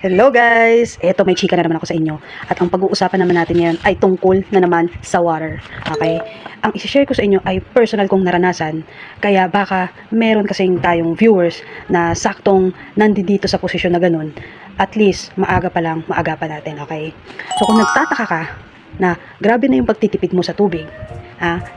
Hello guys! Eto, may chika na naman ako sa inyo. At ang pag-uusapan naman natin ngayon ay tungkol na naman sa water. Okay? Ang isi-share ko sa inyo ay personal kong naranasan. Kaya baka meron kasing tayong viewers na saktong nandito sa posisyon na ganun. At least, maaga pa lang, maagapan natin. Okay? So kung nagtataka ka na grabe na yung pagtitipid mo sa tubig,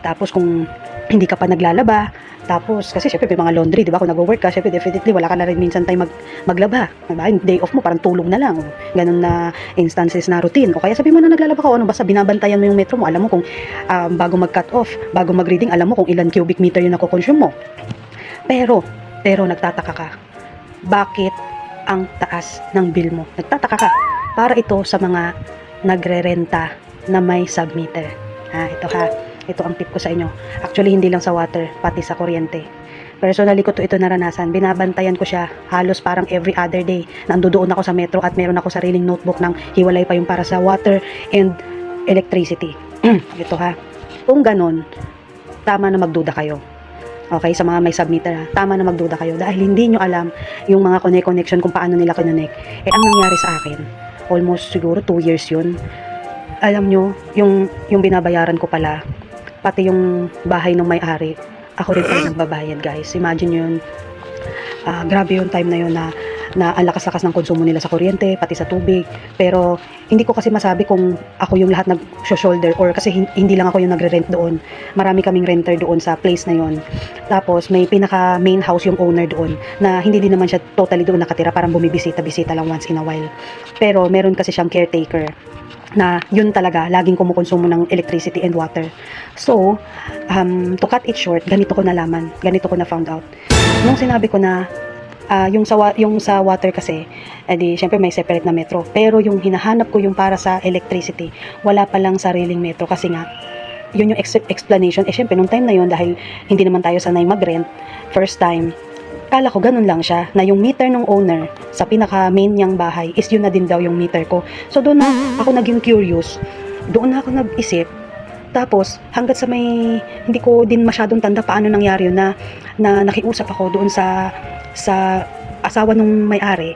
tapos kung hindi ka pa naglalaba, tapos, kasi syempre may mga laundry, di ba? Kung nag-work ka, syempre definitely wala ka na rin minsan tayo maglaba. Diba? Yung day off mo, parang tulong na lang. Ganun na instances na routine. O kaya sabi mo na naglalaba ka, ano, basta binabantayan mo yung metro mo. Alam mo kung bago mag-cut off, bago mag-reading, alam mo kung ilan cubic meter yung nakukonsume mo. Pero nagtataka ka. Bakit ang taas ng bill mo? Nagtataka ka. Para ito sa mga nagre-renta na may submeter. Ito ang tip ko sa inyo. Actually, hindi lang sa water, pati sa kuryente. Personally ko ito naranasan. Binabantayan ko siya halos parang every other day. Nandoon ako sa metro at meron ako sariling notebook ng hiwalay pa yung para sa water and electricity. Ito Kung ganon, tama na magduda kayo. Okay, sa mga may submeter tama na magduda kayo. Dahil hindi nyo alam yung mga connection kung paano nila connect. Ang nangyari sa akin, almost siguro 2 years yun. Alam nyo, yung binabayaran ko pala, pati yung bahay ng may-ari, ako rin pala nagbabayad, guys. Imagine yun. Grabe yung time na yun na ang lakas-lakas ng konsumo nila sa kuryente, pati sa tubig. Pero hindi ko kasi masabi kung ako yung lahat nag-shoulder or kasi hindi lang ako yung nagre-rent doon. Marami kaming renter doon sa place na yun. Tapos may pinaka main house yung owner doon na hindi din naman siya totally doon nakatira, parang bumibisita-bisita lang once in a while. Pero meron kasi siyang caretaker na yun talaga, laging kumukonsumo ng electricity and water. So, to cut it short, ganito ko nalaman, ganito ko na found out. Nung sinabi ko na, yung sa water kasi, syempre may separate na metro. Pero yung hinahanap ko yung para sa electricity, wala palang sariling metro kasi nga, yun yung explanation. Syempre, nung time na yun, dahil hindi naman tayo sanay mag-rent, first time, kala ko ganun lang siya, na yung meter ng owner sa pinaka main niyang bahay is yun na din daw yung meter ko. So doon na ako naging curious, doon na ako nag-isip. Tapos hanggat sa may hindi ko din masyadong tanda paano nangyari yun na nakiusap ako doon sa asawa nung may-ari.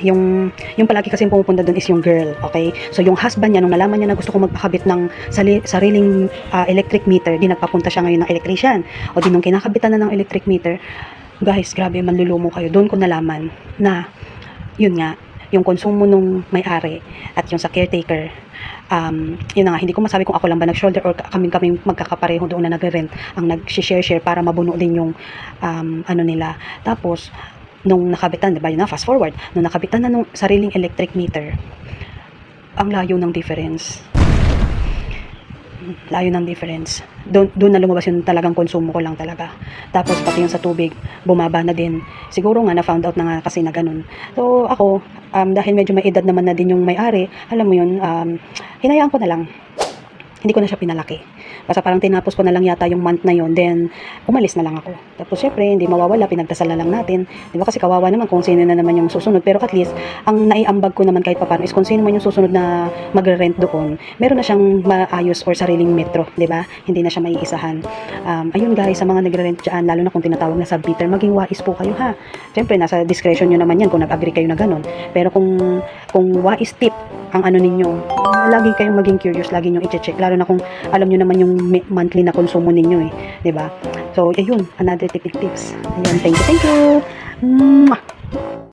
Yung palagi kasi pumupunta doon is yung girl, okay? So yung husband niya, nung nalaman niya na gusto ko magpakabit ng sariling electric meter, di nagpapunta siya ngayon ng electrician. O di nung kinakabitan na ng electric meter, guys, grabe, manlulumo kayo. Doon ko nalaman na, yun nga, yung konsumo nung may-ari at yung sa caretaker, yun nga, hindi ko masabi kung ako lang ba nag-shoulder or kaming magkakapareho doon na nagre-rent, ang nag-share para mabuno din yung ano nila. Tapos, nung nakabitan, diba, yun na, fast forward, nung nakabitan na nung sariling electric meter, ang layo ng difference. Doon na lumabas yung talagang konsumo ko lang talaga. Tapos pati yung sa tubig bumaba na din, siguro nga na found out na nga kasi na ganun. So ako, dahil medyo may edad naman na din yung may-ari, alam mo yun, hinayaan ko na lang, hindi ko na siya pinalaki. Basta parang tinapos ko na lang yata yung month na yon, then umalis na lang ako. Tapos syempre, hindi mawawala, pinagdasal na lang natin. Di ba kasi kawawa naman kung sino na naman yung susunod. Pero at least, ang naiambag ko naman kahit papaano is kung sino man yung susunod na magre-rent doon, meron na siyang maayos or sariling metro, di ba? Hindi na siya maiisahan. Ayun guys, sa mga nagre-rent dyan, lalo na kung tinatawag na submeter, maging wais po kayo ha. Syempre, nasa discretion nyo naman yan kung nag-agree kayo na ganun. Pero kung wais tip ang ano ninyo, lagi kayong maging curious, lagi nyo i-check, lalo na kung alam nyo naman yung monthly na konsumo ninyo diba? So, ayun, another tipid tips. Ayun, thank you.